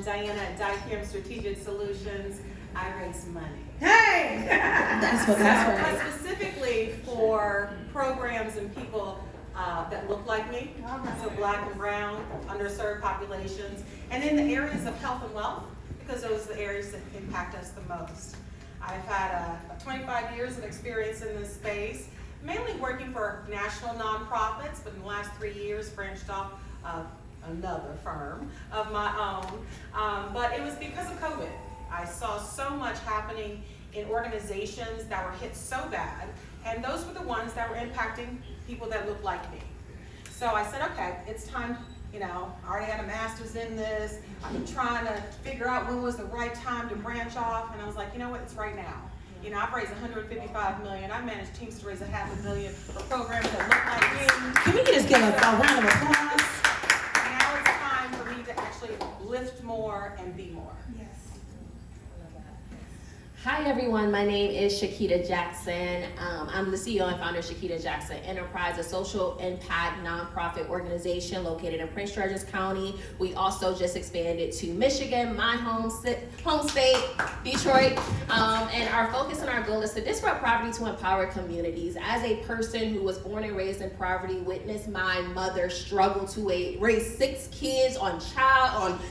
Diana at DICAM Strategic Solutions. I raise money. Hey! That's right. But specifically for programs and people that look like me, so black and brown, underserved populations, and in the areas of health and wealth, because those are the areas that impact us the most. I've had 25 years of experience in this space, mainly working for national nonprofits, but in the last 3 years branched off another firm of my own. But it was because of COVID. I saw so much happening in organizations that were hit so bad, and those were the ones that were impacting people that look like me. So I said, okay, it's time, I already had a master's in this. I've been trying to figure out when was the right time to branch off, and I was like, you know what, it's right now. I've raised $155 million. I managed teams to raise $500 million for programs that look like me. Can we just give a round of applause? Now it's time for me to actually lift more and be more. Yes. Hi everyone, my name is Chiquita Jackson. I'm the CEO and founder of Chiquita Jackson Enterprise, a social impact nonprofit organization located in Prince George's County. We also just expanded to Michigan, my home state, Detroit. And our focus and our goal is to disrupt poverty to empower communities. As a person who was born and raised in poverty, witnessed my mother struggle to raise 6 kids on child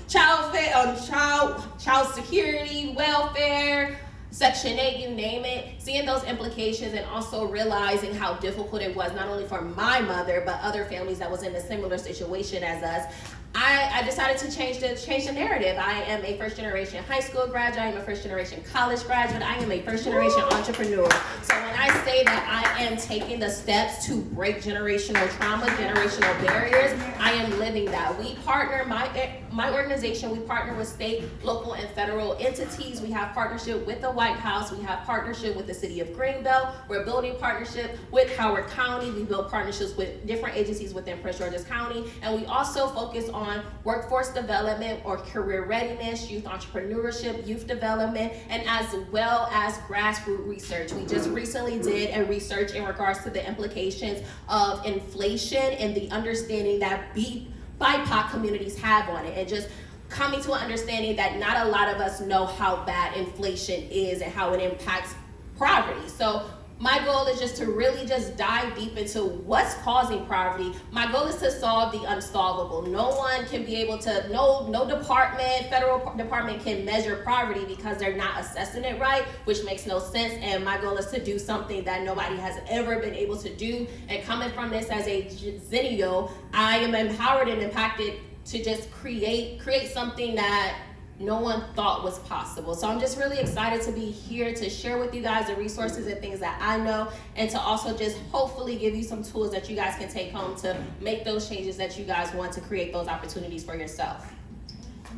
security, welfare, Section 8, you name it, seeing those implications and also realizing how difficult it was, not only for my mother, but other families that was in a similar situation as us, I decided to change the narrative. I am a first generation high school graduate, I am a first generation college graduate, I am a first generation entrepreneur. So when I say that I am taking the steps to break generational trauma, generational barriers, I am living that. We partner, my organization, we partner with state, local, and federal entities. We have partnership with the White House, we have partnership with the city of Greenbelt, we're building partnership with Howard County, we build partnerships with different agencies within Prince George's County, and we also focus on workforce development or career readiness, youth entrepreneurship, youth development, and as well as grassroots research. We just recently did a research in regards to the implications of inflation and the understanding that BIPOC communities have on it, and just coming to an understanding that not a lot of us know how bad inflation is and how it impacts poverty. So my goal is just to really just dive deep into what's causing poverty. My goal is to solve the unsolvable. No one can be able to, no department, federal department can measure poverty because they're not assessing it right, which makes no sense. And my goal is to do something that nobody has ever been able to do. And coming from this as a Zenio, I am empowered and impacted to just create something that no one thought was possible. So I'm just really excited to be here to share with you guys the resources and things that I know, and to also just hopefully give you some tools that you guys can take home to make those changes that you guys want to create those opportunities for yourself.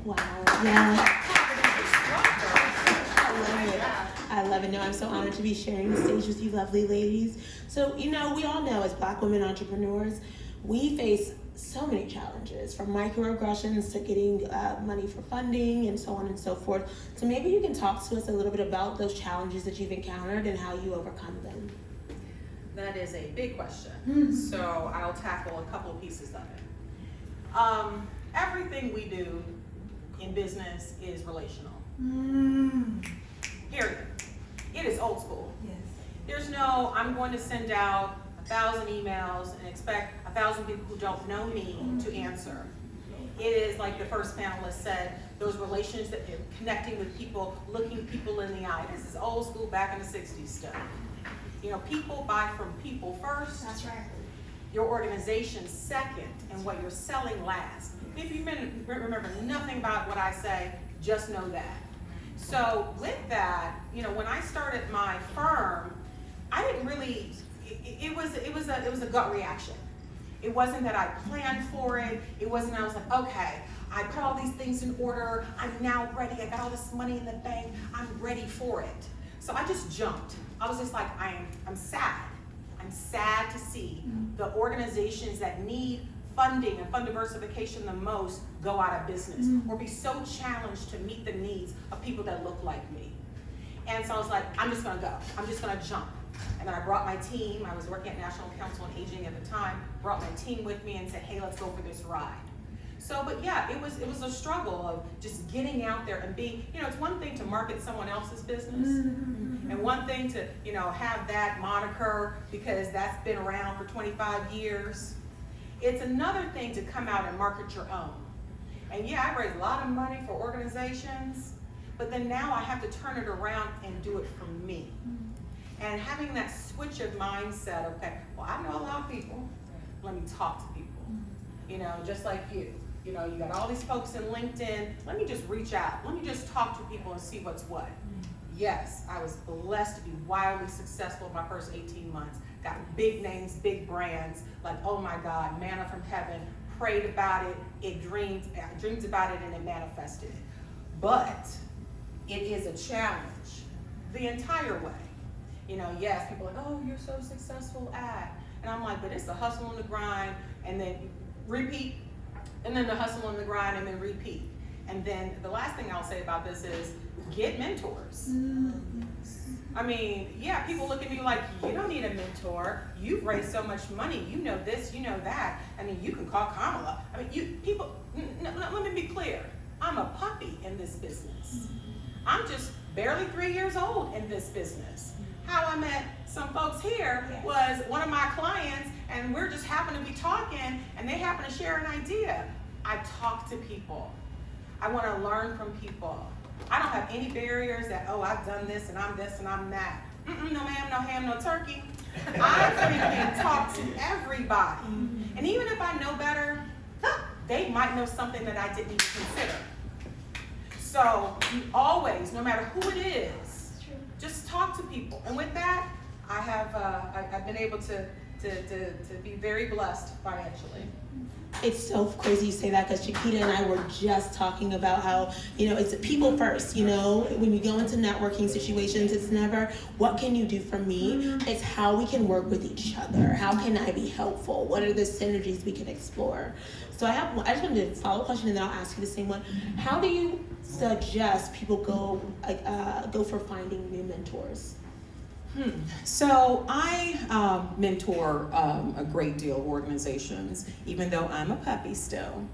Wow. Yeah. I love it. No, I'm so honored to be sharing the stage with you lovely ladies. So, we all know as Black women entrepreneurs, we face so many challenges, from microaggressions to getting money for funding and so on and so forth. So maybe you can talk to us a little bit about those challenges that you've encountered and how you overcome them. That is a big question. So I'll tackle a couple of pieces of it. Everything we do in business is relational. Period. It is old school. Yes. There's no, I'm going to send out 1,000 emails and expect 1,000 people who don't know me to answer. It is like the first panelist said, those relations that you're connecting with people, looking people in the eye. This is old school, back in the 60s stuff. People buy from people first. That's right. Your organization second, and what you're selling last. If you remember nothing about what I say, just know that. So with that, when I started my firm, I didn't really, it was a gut reaction. It wasn't that I planned for it. It wasn't, I was like, okay, I put all these things in order. I'm now ready. I got all this money in the bank. I'm ready for it. So I just jumped. I was just like, I'm sad. I'm sad to see the organizations that need funding and fund diversification the most go out of business or be so challenged to meet the needs of people that look like me. And so I was like, I'm just gonna go. I'm just gonna jump. And then I brought my team. I was working at National Council on Aging at the time, brought my team with me and said, hey, let's go for this ride. So, but yeah, it was a struggle of just getting out there and being, it's one thing to market someone else's business, and one thing to, have that moniker because that's been around for 25 years. It's another thing to come out and market your own. And yeah, I raised a lot of money for organizations, but then now I have to turn it around and do it for me. And having that switch of mindset, okay, well, I know a lot of people, let me talk to people. Just like you. You got all these folks in LinkedIn, let me just reach out. Let me just talk to people and see what's what. Yes, I was blessed to be wildly successful in my first 18 months. Got big names, big brands, like, oh my God, manna from heaven, prayed about it, I dreamed about it and it manifested. But it is a challenge the entire way. Yes, people are like, oh, you're so successful at, and I'm like, but it's the hustle and the grind, and then repeat, and then the hustle and the grind, and then repeat. And then the last thing I'll say about this is get mentors. I mean, yeah, people look at me like, you don't need a mentor. You've raised so much money. You know this, you know that. I mean, you can call Kamala. I mean, let me be clear. I'm a puppy in this business. I'm just barely 3 years old in this business. How I met some folks here was one of my clients, and we're just happen to be talking, and they happen to share an idea. I talk to people. I want to learn from people. I don't have any barriers that, oh, I've done this and I'm that. No ma'am, no ham, no turkey. I freaking talk to everybody. And even if I know better, they might know something that I didn't even consider. So you always, no matter who it is, just talk to people. And with that, I've been able to be very blessed financially. It's so crazy you say that, because Chiquita and I were just talking about how, it's people first, when you go into networking situations, it's never, what can you do for me? It's how we can work with each other. How can I be helpful? What are the synergies we can explore? So I just wanted to follow a question, and then I'll ask you the same one. How do you suggest people go for finding new mentors? So I mentor a great deal of organizations, even though I'm a puppy still.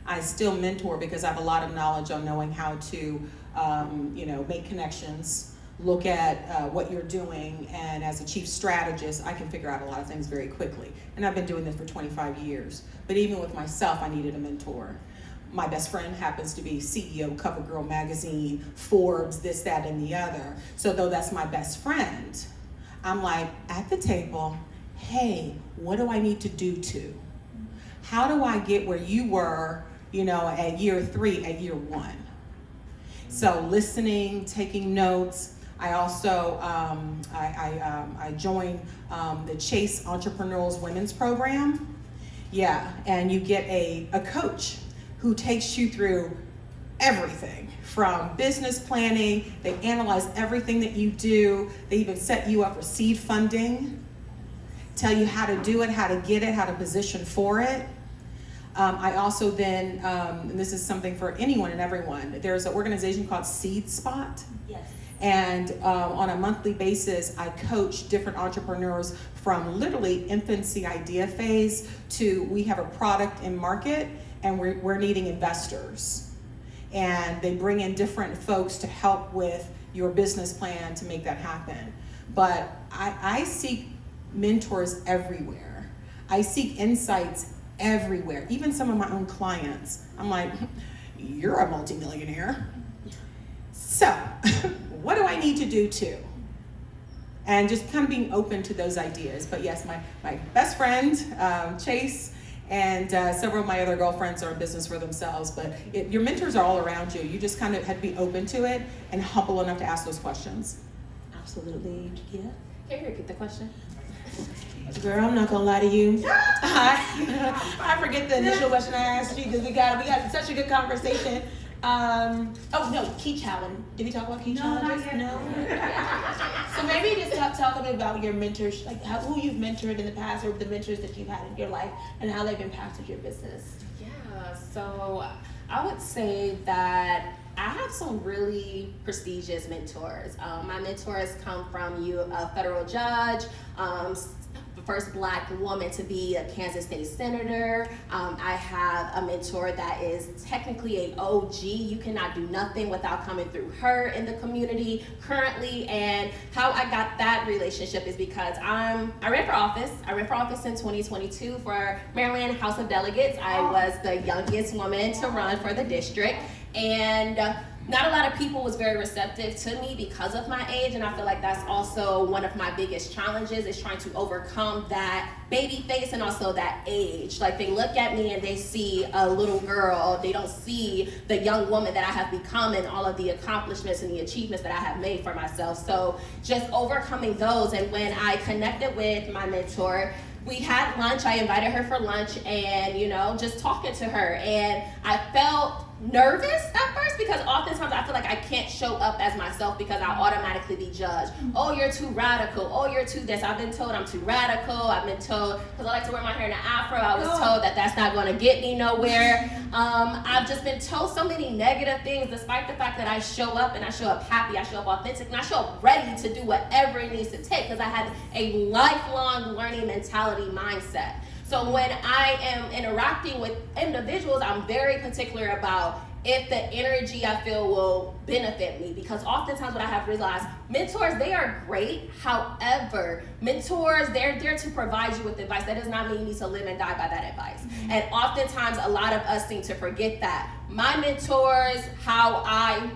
I still mentor because I have a lot of knowledge on knowing how to, make connections, look at what you're doing, and as a chief strategist, I can figure out a lot of things very quickly. And I've been doing this for 25 years. But even with myself, I needed a mentor. My best friend happens to be CEO, CoverGirl magazine, Forbes, this, that, and the other. So though that's my best friend, I'm like, at the table, hey, what do I need to do to? How do I get where you were, at year 3, at year 1? So listening, taking notes. I also, I joined the Chase Entrepreneurial Women's Program. Yeah, and you get a coach who takes you through everything from business planning. They analyze everything that you do. They even set you up for seed funding, tell you how to do it, how to get it, how to position for it. I also then, and this is something for anyone and everyone, there's an organization called Seed Spot. Yes. And on a monthly basis, I coach different entrepreneurs from literally infancy idea phase to we have a product in market and we're needing investors. And they bring in different folks to help with your business plan to make that happen. But I seek mentors everywhere. I seek insights everywhere. Even some of my own clients. I'm like, you're a multimillionaire. So what do I need to do too? And just kind of being open to those ideas. But yes, my best friend, Chase, and several of my other girlfriends are in business for themselves, but your mentors are all around you. You just kind of have to be open to it and humble enough to ask those questions. Absolutely. Chiquita? Can you repeat the question? Girl, I'm not gonna lie to you. I forget the initial question I asked you because we got such a good conversation. Oh no, key challenge. Did we talk about key challenges? No. So maybe just talk a bit about your mentors, like who you've mentored in the past, or the mentors that you've had in your life, and how they've impacted your business. Yeah, so I would say that I have some really prestigious mentors. My mentors come from a federal judge, first Black woman to be a Kansas State Senator. I have a mentor that is technically an OG. You cannot do nothing without coming through her in the community currently. And how I got that relationship is because I ran for office. I ran for office in 2022 for Maryland House of Delegates. I was the youngest woman to run for the district. And not a lot of people was very receptive to me because of my age, and I feel like that's also one of my biggest challenges, is trying to overcome that baby face and also that age. Like, they look at me and they see a little girl, they don't see the young woman that I have become and all of the accomplishments and the achievements that I have made for myself. So just overcoming those. And when I connected with my mentor, we had lunch. I invited her for lunch, and just talking to her, and I felt nervous at first because oftentimes I feel like I can't show up as myself because I automatically be judged. Oh, you're too radical. Oh, you're too this. I've been told I'm too radical. I've been told, because I like to wear my hair in an afro, I was told that that's not going to get me nowhere. I've just been told so many negative things, despite the fact that I show up, and I show up happy, I show up authentic, and I show up ready to do whatever it needs to take, because I have a lifelong learning mentality mindset. So when I am interacting with individuals, I'm very particular about if the energy I feel will benefit me, because oftentimes what I have realized, mentors, they are great. However, mentors, they're there to provide you with advice. That does not mean you need to live and die by that advice. And oftentimes a lot of us seem to forget that. My mentors, how I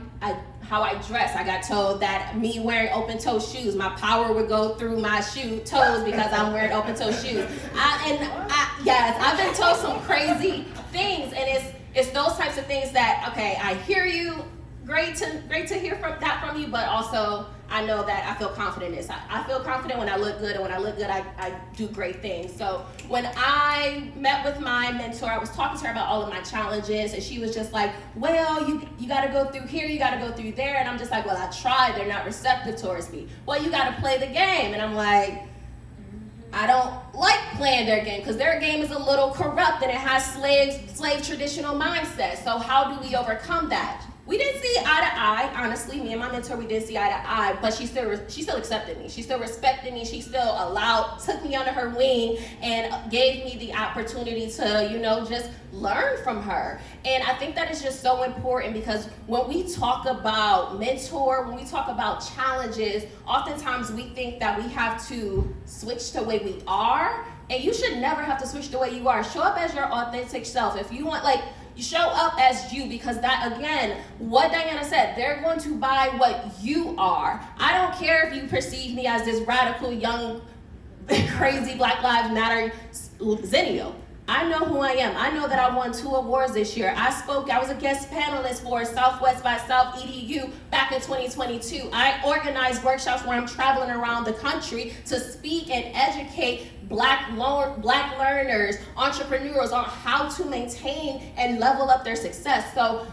dress. I got told that me wearing open-toe shoes, my power would go through my toes because I'm wearing open-toe shoes. Yes, I've been told some crazy things, and it's those types of things that, okay, I hear you, great to hear from you, but also I know that I feel confident in this. I feel confident when I look good, and when I look good, I do great things. So when I met with my mentor, I was talking to her about all of my challenges, and she was just like, well, you got to go through here, you got to go through there. And I'm just like, well, I tried. They're not receptive towards me. Well, you got to play the game. And I'm like, I don't like playing their game, because their game is a little corrupt and it has slave traditional mindset. So how do we overcome that? We didn't see eye to eye, honestly. Me and my mentor, we didn't see eye to eye, but she still accepted me. She still respected me. She still took me under her wing and gave me the opportunity to, just learn from her. And I think that is just so important, because when we talk about mentor, when we talk about challenges, oftentimes we think that we have to switch the way we are, and you should never have to switch the way you are. Show up as your authentic self. If you want, you show up as you, because that, again, what Diana said, they're going to buy what you are. I don't care if you perceive me as this radical, young, crazy Black Lives Matter zennial. I know who I am. I know that I won 2 awards this year. I was a guest panelist for Southwest by South EDU back in 2022. I organized workshops where I'm traveling around the country to speak and educate Black learners, entrepreneurs on how to maintain and level up their success. So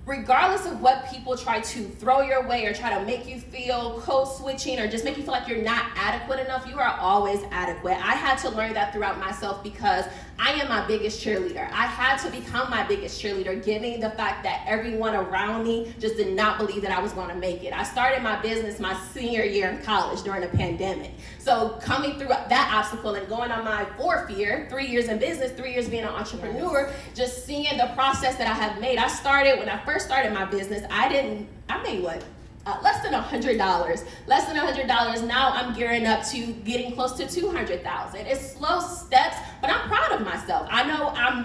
regardless of what people try to throw your way or try to make you feel code switching or just make you feel like you're not adequate enough, you are always adequate. I had to learn that throughout myself, because I am my biggest cheerleader. I had to become my biggest cheerleader, given the fact that everyone around me just did not believe that I was going to make it. I started my business my senior year in college during the pandemic. So coming through that obstacle and going on my 4th year, 3 years in business, 3 years being an entrepreneur, just seeing the process that I have made. When I first started my business, I made what? Less than $100. Now I'm gearing up to getting close to $200,000. It's slow steps, but I'm proud of myself. I know I'm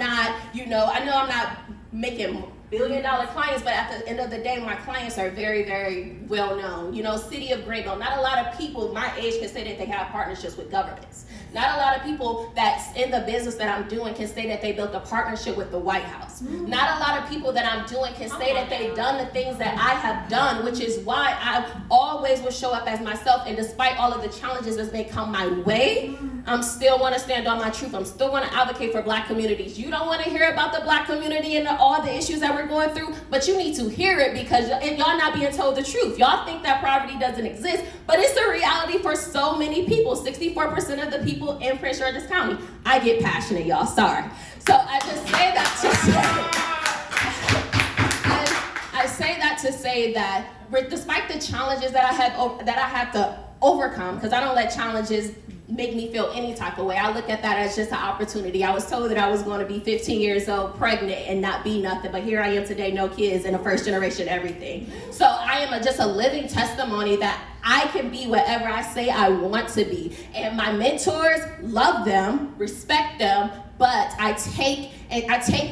not making billion-dollar clients, but at the end of the day, my clients are very, very well known. City of Greenville. Not a lot of people my age can say that they have partnerships with governments. Not a lot of people that's in the business that I'm doing can say that they built a partnership with the White House. Not a lot of people that I'm doing can say that they've done the things that I have done, which is why I always will show up as myself. And despite all of the challenges that may come my way, I'm still want to stand on my truth. I'm still want to advocate for Black communities. You don't want to hear about the Black community and all the issues that we're going through, but you need to hear it, because y'all not being told the truth. Y'all think that poverty doesn't exist, but it's a reality for so many people. 64% of the people in Prince George's County. I get passionate, y'all. Sorry. So I just say that to say that despite the challenges that I had to overcome, because I don't let challenges make me feel any type of way. I look at that as just an opportunity. I was told that I was going to be 15 years old, pregnant, and not be nothing, but here I am today, no kids, and a first generation everything. So I am just a living testimony that I can be whatever I say I want to be. And my mentors, love them, respect them, but I take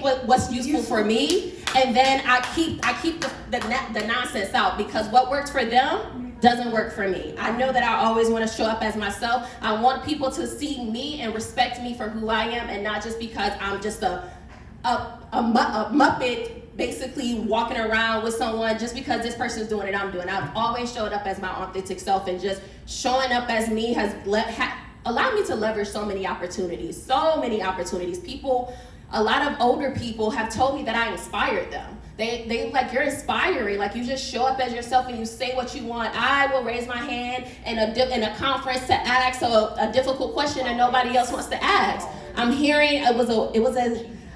what's useful for me, and then I keep the nonsense out, because what works for them doesn't work for me. I know that I always want to show up as myself. I want people to see me and respect me for who I am, and not just because I'm just a muppet basically walking around with someone just because this person's doing it, I'm doing it. I've always showed up as my authentic self, and just showing up as me has allowed me to leverage so many opportunities. People, a lot of older people have told me that I inspired them. They like, you're inspiring, like you just show up as yourself and you say what you want. I will raise my hand in a conference to ask a difficult question that nobody else wants to ask. I'm hearing, it was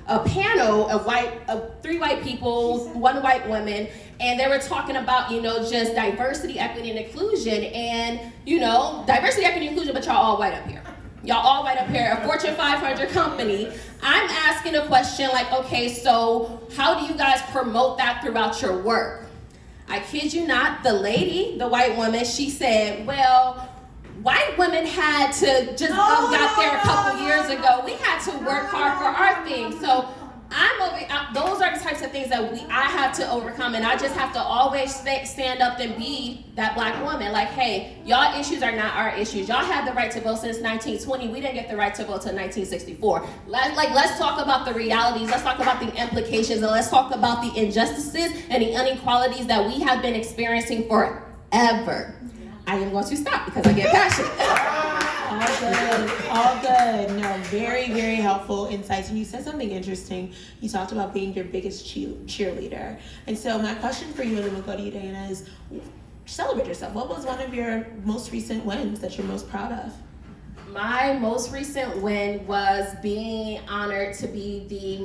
a panel of 3 white people, 1 white woman, and they were talking about, just diversity, equity, and inclusion, and, diversity, equity, and inclusion, but y'all all white up here. Y'all all white up here, a Fortune 500 company. I'm asking a question like, okay, so how do you guys promote that throughout your work? I kid you not, the lady, the white woman, she said, well, white women had to just got there a couple years ago. We had to work hard for our thing. So those are the types of things that I have to overcome, and I just have to always stand up and be that black woman. Like, hey, y'all issues are not our issues. Y'all had the right to vote since 1920. We didn't get the right to vote till 1964. Let's talk about the realities. Let's talk about the implications, and let's talk about the injustices and the inequalities that we have been experiencing forever. I am going to stop because I get passionate. All good. No, very, very helpful insights. And you said something interesting. You talked about being your biggest cheerleader. And so my question for you, and then we'll go to you, Diana, is celebrate yourself. What was one of your most recent wins that you're most proud of? My most recent win was being honored to be the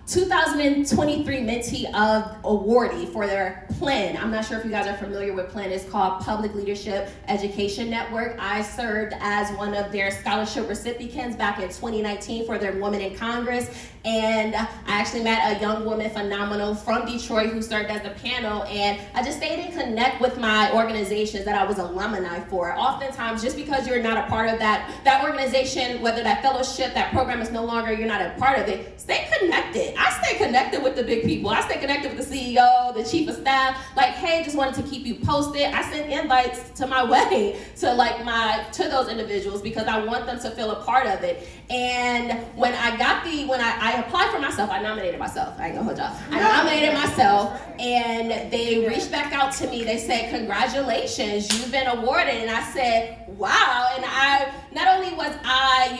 2023 Mentee of Awardee for their PLEN. I'm not sure if you guys are familiar with PLEN. It's called Public Leadership Education Network. I served as one of their scholarship recipients back in 2019 for their Women in Congress. And I actually met a young woman, phenomenal, from Detroit, who served as the panel. And I just stayed in connect with my organizations that I was alumni for. Oftentimes, just because you're not a part of that organization, whether that fellowship, that program is no longer, you're not a part of it, stay connected. I stay connected with the big people. I stay connected with the CEO, the chief of staff. Like, hey, just wanted to keep you posted. I sent invites to my wedding to those individuals because I want them to feel a part of it. And when I applied for myself, I nominated myself. I ain't gonna hold y'all. I nominated myself, and they reached back out to me. They said, congratulations, you've been awarded. And I said, wow. And not only was I,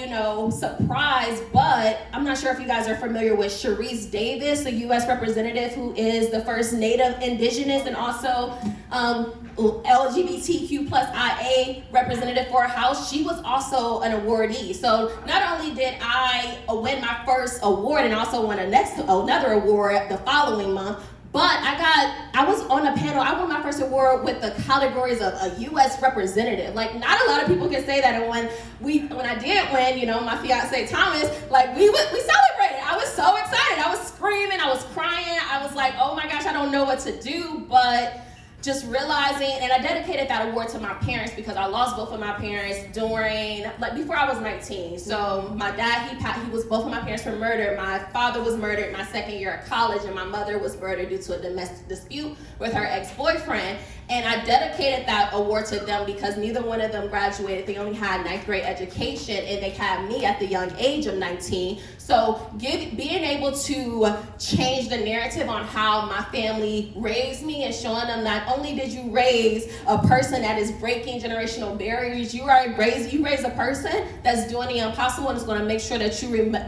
surprised, but I'm not sure if you guys are familiar with Sharice Davis, a U.S. representative who is the first Native, Indigenous, and also LGBTQ plus IA representative for a House. She was also an awardee. So not only did I win my first award and also won another award the following month, but I was on a panel. I won my first award with the categories of a U.S. representative. Like, not a lot of people can say that. And when I did win, my fiance Thomas, we celebrated. I was so excited. I was screaming. I was crying. I was like, oh my gosh, I don't know what to do. But just realizing, and I dedicated that award to my parents because I lost both of my parents before I was 19. So my dad, both of my parents were murdered. My father was murdered my second year of college, and my mother was murdered due to a domestic dispute with her ex-boyfriend. And I dedicated that award to them because neither one of them graduated. They only had 9th grade education, and they had me at the young age of 19. So being able to change the narrative on how my family raised me and showing them not only did you raise a person that is breaking generational barriers, you raise a person that's doing the impossible and is going to make sure that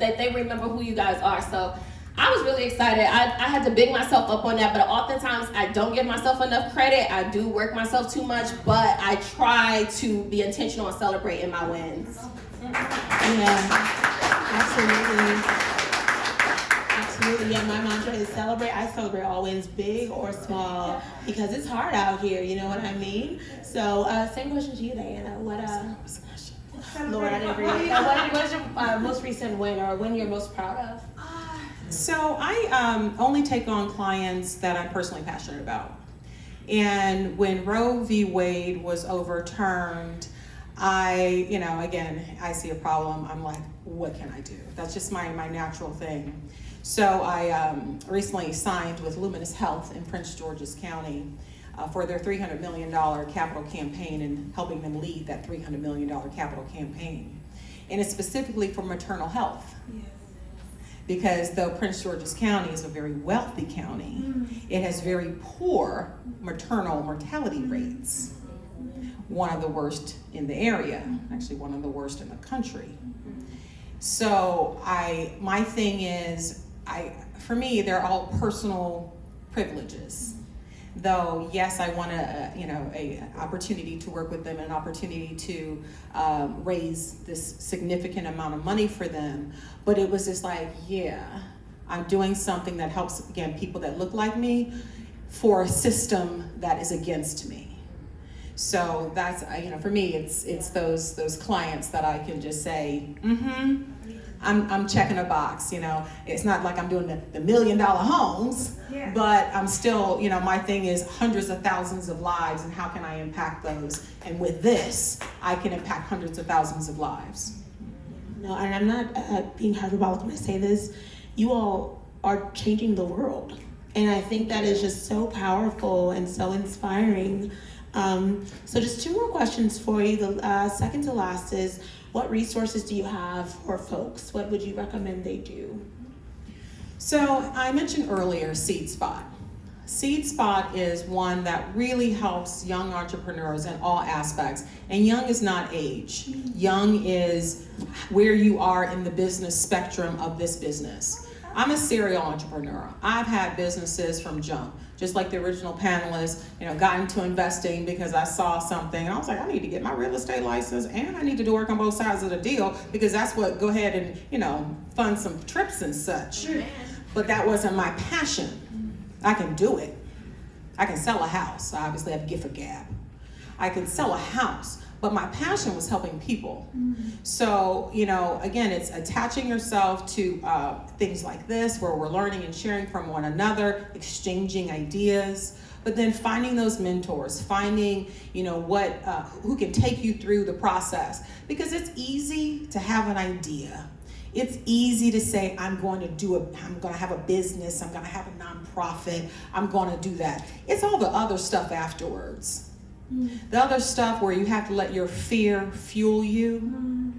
that they remember who you guys are. So I was really excited. I had to big myself up on that, but oftentimes I don't give myself enough credit. I do work myself too much, but I try to be intentional and celebrating my wins. Yeah, absolutely. Absolutely. Yeah, my mantra is celebrate. I celebrate all wins, big or small, because it's hard out here. You know what I mean? So, same question to you, Diana. What Lord, I didn't agree. What's your most recent win, or win you're most proud of? So I only take on clients that I'm personally passionate about. And when Roe v. Wade was overturned, I see a problem. I'm like, what can I do? That's just my natural thing. So I recently signed with Luminous Health in Prince George's County for their $300 million capital campaign and helping them lead that $300 million capital campaign. And it's specifically for maternal health. Yes. Because though Prince George's County is a very wealthy county, it has very poor maternal mortality rates. One of the worst in the area, actually one of the worst in the country. So my thing is, for me, they're all personal privileges. Though, yes, I want a opportunity to work with them, an opportunity to raise this significant amount of money for them. But it was just like, yeah, I'm doing something that helps, again, people that look like me for a system that is against me. So that's, for me, it's those clients that I can just say, I'm checking a box. It's not like I'm doing the $1 million homes, but I'm still, my thing is hundreds of thousands of lives, and how can I impact those? And with this, I can impact hundreds of thousands of lives. No, and I'm not being hyperbolic when I say this. You all are changing the world, and I think that is just so powerful and so inspiring. So just two more questions for you. The second to last is, what resources do you have for folks? What would you recommend they do? So I mentioned earlier Seed Spot. Seed Spot is one that really helps young entrepreneurs in all aspects. And young is not age. Young is where you are in the business spectrum of this business. I'm a serial entrepreneur. I've had businesses from jump. Just like the original panelists, got into investing because I saw something. And I was like, I need to get my real estate license, and I need to do work on both sides of the deal, because that's what, go ahead and, fund some trips and such. Sure. But that wasn't my passion. I can do it. I can sell a house. I obviously have a gift for gab. I can sell a house, but my passion was helping people. So, again, it's attaching yourself to things like this, where we're learning and sharing from one another, exchanging ideas, but then finding those mentors, finding, who can take you through the process. Because it's easy to have an idea. It's easy to say, I'm going to have a business, I'm going to have a nonprofit, I'm going to do that. It's all the other stuff afterwards. The other stuff where you have to let your fear fuel you,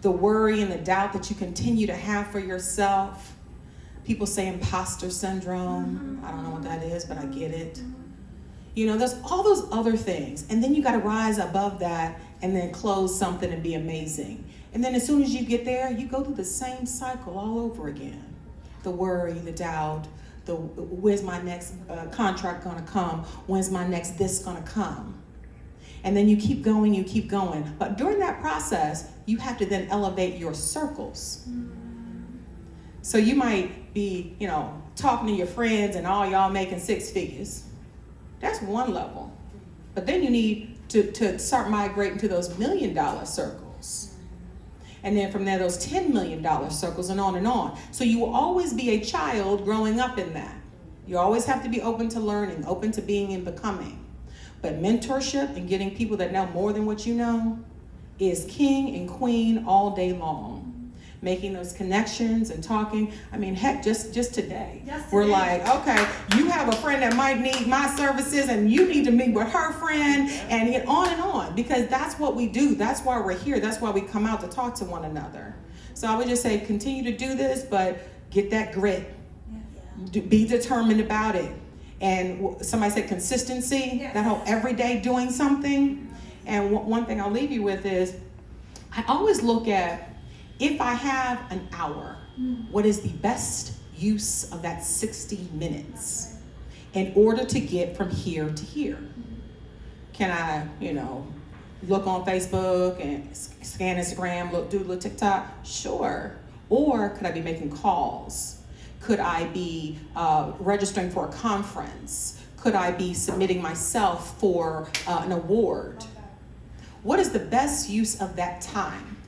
the worry and the doubt that you continue to have for yourself. People say imposter syndrome. I don't know what that is, but I get it. There's all those other things. And then you got to rise above that and then close something and be amazing. And then as soon as you get there, you go through the same cycle all over again. The worry, the doubt, where's my next contract gonna come? When's my next this gonna come? And then you keep going. But during that process, you have to then elevate your circles. So you might be, talking to your friends and all y'all making 6 figures. That's one level. But then you need to start migrating to those $1 million circles. And then from there, those $10 million circles, and on and on. So you will always be a child growing up in that. You always have to be open to learning, open to being and becoming. But mentorship and getting people that know more than what you know is king and queen all day long. Making those connections and talking. I mean, heck, just today, we're like, okay, you have a friend that might need my services, and you need to meet with her friend, and get on, because that's what we do. That's why we're here. That's why we come out to talk to one another. So I would just say, continue to do this, but get that grit. Be determined about it. And somebody said consistency, that whole everyday doing something. And one thing I'll leave you with is, I always look at, if I have an hour, what is the best use of that 60 minutes in order to get from here to here? Can I, look on Facebook and scan Instagram, do a little TikTok? Sure. Or could I be making calls? Could I be registering for a conference? Could I be submitting myself for an award? What is the best use of that time?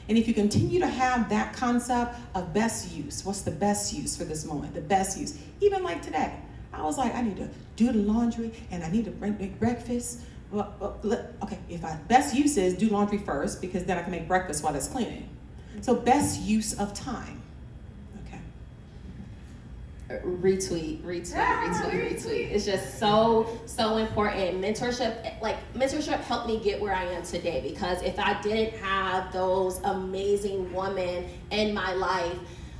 And if you continue to have that concept of best use, what's the best use for this moment? The best use. Even like today, I was like, I need to do the laundry and I need to make breakfast. Okay, if I best use is do laundry first, because then I can make breakfast while it's cleaning. So best use of time. Okay. Retweet. It's just so important. Mentorship helped me get where I am today, because if I didn't have those amazing women in my life,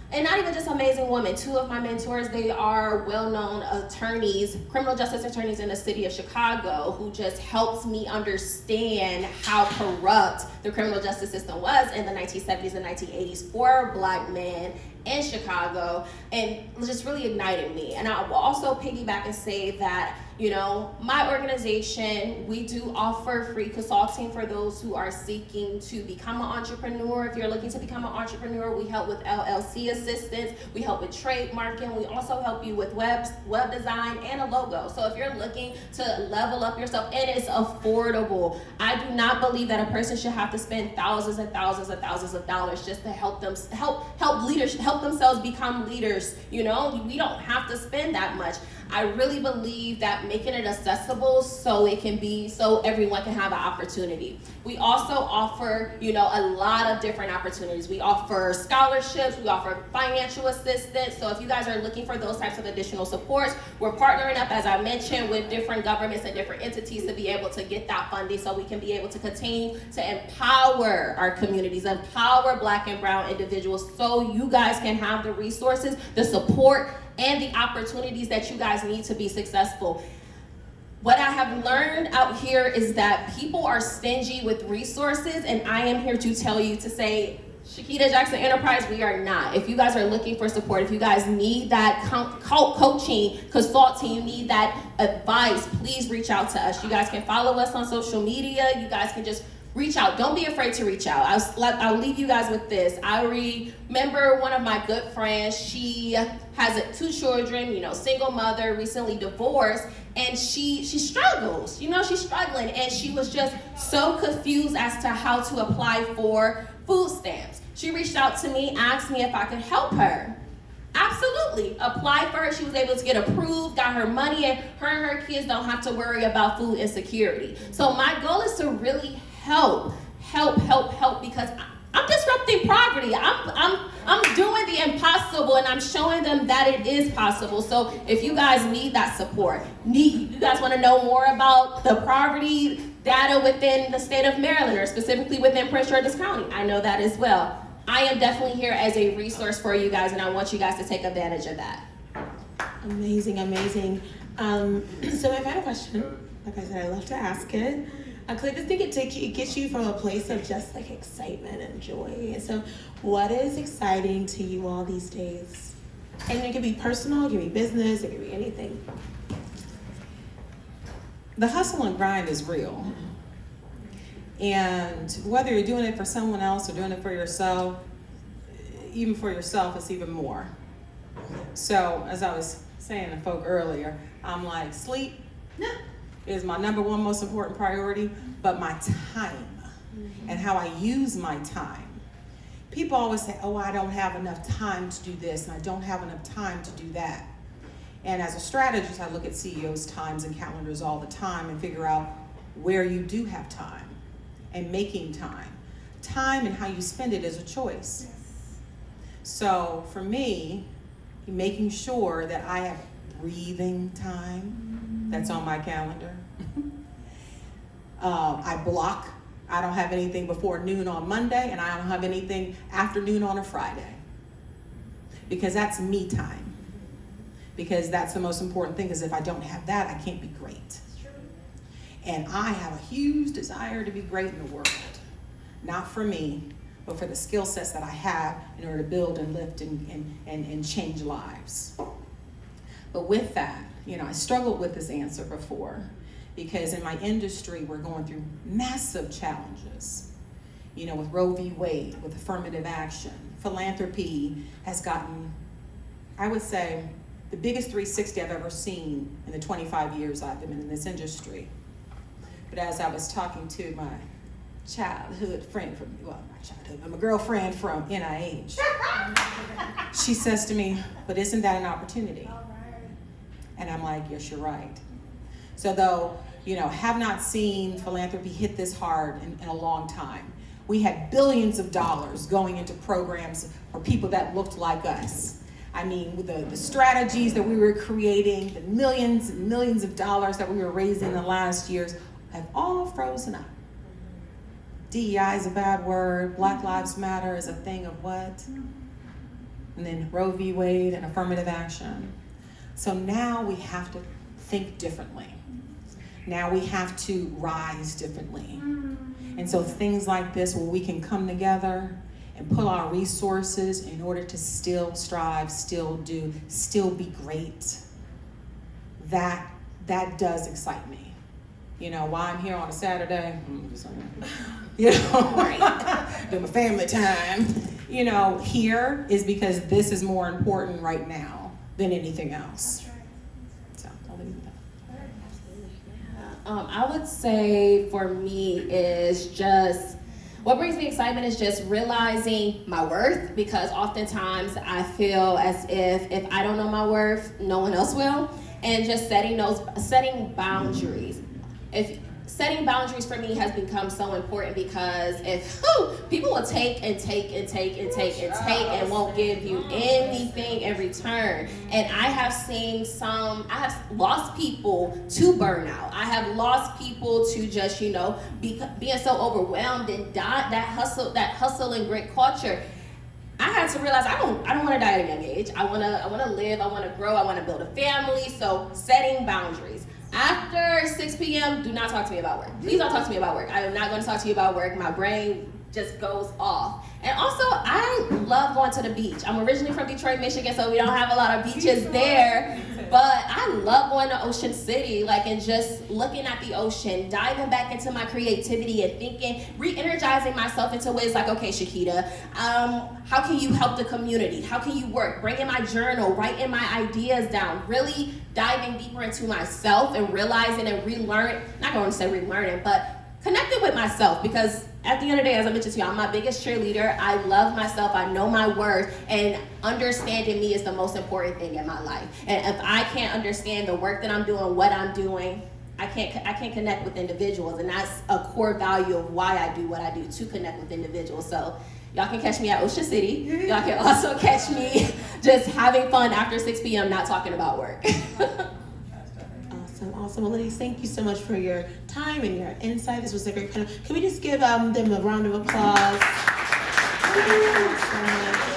and not even just amazing women, two of my mentors, they are well-known attorneys, criminal justice attorneys in the city of Chicago, who just helped me understand how corrupt the criminal justice system was in the 1970s and 1980s for Black men in Chicago, and just really ignited me. And I will also piggyback and say that, you know, my organization, we do offer free consulting for those who are seeking to become an entrepreneur. If you're looking to become an entrepreneur, we help with LLC assistance, we help with trademarking, we also help you with web design and a logo. So if you're looking to level up yourself, and it's affordable. I do not believe that a person should have to spend thousands and thousands and thousands of dollars just to help themselves become leaders. You know, we don't have to spend that much. I really believe that making it accessible so everyone can have an opportunity. We also offer, you know, a lot of different opportunities. We offer scholarships, we offer financial assistance. So if you guys are looking for those types of additional supports, we're partnering up, as I mentioned, with different governments and different entities to be able to get that funding, so we can be able to continue to empower our communities, empower Black and brown individuals, so you guys can have the resources, the support, and the opportunities that you guys need to be successful. What I have learned out here is that people are stingy with resources, and I am here to tell you, to say, Chiquita Jackson Enterprise, we are not. If you guys are looking for support, if you guys need that coaching, consulting, you need that advice, please reach out to us. You guys can follow us on social media. You guys can just reach out. Don't be afraid to reach out. I'll leave you guys with this. I remember one of my good friends. She has 2 children, you know, single mother, recently divorced, and she struggles. You know, she's struggling, and she was just so confused as to how to apply for food stamps. She reached out to me, asked me if I could help her. Absolutely. Applied for her. She was able to get approved, got her money, and her kids don't have to worry about food insecurity. So my goal is to really help, because I'm disrupting poverty. I'm doing the impossible, and I'm showing them that it is possible. So if you guys need that support, you guys want to know more about the poverty data within the state of Maryland, or specifically within Prince George's County, I know that as well. I am definitely here as a resource for you guys, and I want you guys to take advantage of that. Amazing. So my final question, like I said, I love to ask it. Because I just think it gets you from a place of just like excitement and joy. And so what is exciting to you all these days? And it can be personal, it can be business, it can be anything. The hustle and grind is real. And whether you're doing it for someone else or doing it for yourself, even for yourself, it's even more. So as I was saying to folk earlier, I'm like, sleep is my number one most important priority, but my time and how I use my time. People always say, oh, I don't have enough time to do this, and I don't have enough time to do that. And as a strategist, I look at CEOs' times and calendars all the time and figure out where you do have time and making time. Time and how you spend it is a choice. So for me, making sure that I have breathing time, that's on my calendar. I block. I don't have anything before noon on Monday, and I don't have anything after noon on a Friday. Because that's me time. Because that's the most important thing, because if I don't have that, I can't be great. And I have a huge desire to be great in the world. Not for me, but for the skill sets that I have in order to build and lift and change lives. But with that, I struggled with this answer before, because in my industry, we're going through massive challenges. With Roe v. Wade, with affirmative action. Philanthropy has gotten I would say the biggest 360 I've ever seen in the 25 years I've been in this industry. But as I was talking to my childhood friend from, well, not childhood, but my girlfriend from NIH, she says to me, but isn't that an opportunity? And I'm like, yes, you're right. So though, have not seen philanthropy hit this hard in a long time. We had billions of dollars going into programs for people that looked like us. I mean, with the strategies that we were creating, the millions and millions of dollars that we were raising in the last years have all frozen up. DEI is a bad word. Black Lives Matter is a thing of what? And then Roe v. Wade and affirmative action. So now we have to think differently. Now we have to rise differently. And so things like this, where we can come together and pull our resources in order to still strive, still do, still be great, that does excite me. Why I'm here on a Saturday, doing my family time. Here is because this is more important right now than anything else. So I'll leave it at that. I would say for me is just, what brings me excitement is just realizing my worth, because oftentimes I feel as if I don't know my worth, no one else will, and just setting boundaries. Setting boundaries for me has become so important, because people will take and won't give you anything in return. And I have lost people to burnout. I have lost people to just, being so overwhelmed and that hustle and grit culture. I had to realize I don't want to die at a young age. I want to live, I want to grow, I want to build a family. So setting boundaries. After 6 p.m., do not talk to me about work. Please don't talk to me about work. I am not going to talk to you about work. My brain just goes off. And also, I love going to the beach. I'm originally from Detroit, Michigan, so we don't have a lot of beaches there. But I love going to Ocean City, and just looking at the ocean, diving back into my creativity and thinking, re-energizing myself into ways like, okay, Chiquita, how can you help the community? How can you work? Bringing my journal, writing my ideas down, really diving deeper into myself and realizing and not going to say relearning, but connecting with myself, because at the end of the day, as I mentioned to you, I'm my biggest cheerleader. I love myself. I know my worth, and understanding me is the most important thing in my life. And if I can't understand the work that I'm doing, what I'm doing, I can't connect with individuals, and that's a core value of why I do what I do, to connect with individuals. So y'all can catch me at Ocean City. Y'all can also catch me just having fun after 6 p.m., not talking about work. Awesome. Well, ladies, thank you so much for your time and your insight. This was a great panel. Can we just give them a round of applause? Thank you so much.